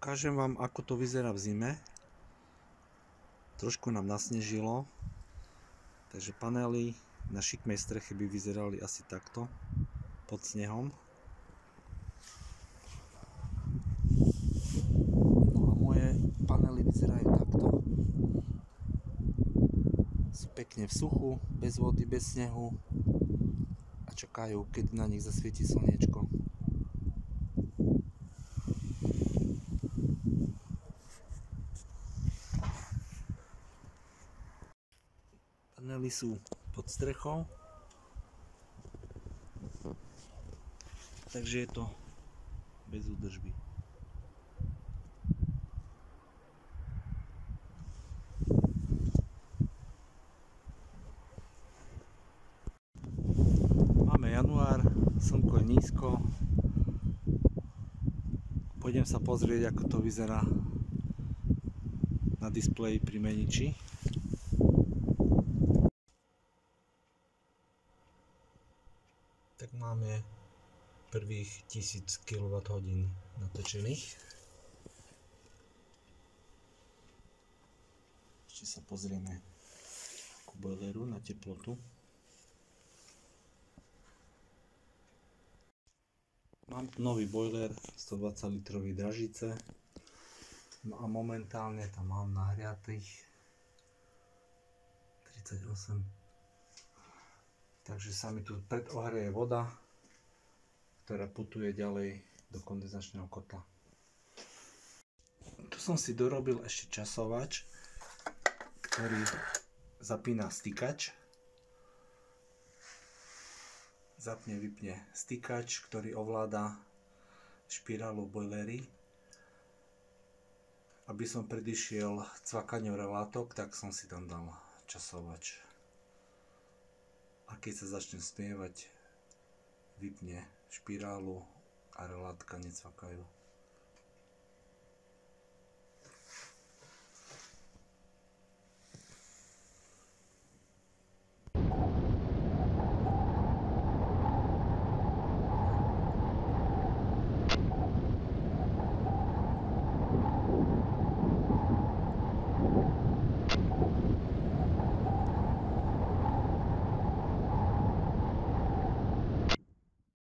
Ukážem vám, ako to vyzerá v zime. Trošku nám nasnežilo, takže panely na šikmej streche by vyzerali asi takto pod snehom. No a moje panely vyzerajú takto. Sú pekne v suchu, bez vody, bez snehu a čakajú, keď na nich zasvieti slniečko. Panely sú pod strechou, takže je to bez údržby. Máme január, slnko je nízko. Pôjdem sa pozrieť, ako to vyzerá na displeji pri meniči. Tak máme prvých 1000 kWh natočených. Ešte sa pozrieme ku boileru na teplotu. Mám nový boiler 120 litrový Dražice. No a momentálne tam mám nahriatých 38. Takže sa mi tu predohreje voda, ktorá putuje ďalej do kondenzačného kotla. Tu som si dorobil ešte časovač, ktorý zapína stykač. Zapne, vypne stykač, ktorý ovláda špirálu v boileri. Aby som predišiel cvakaniu relátok, tak som si tam dal časovač. A keď sa začne spievať, vypne špirálu a relátka necvakajú.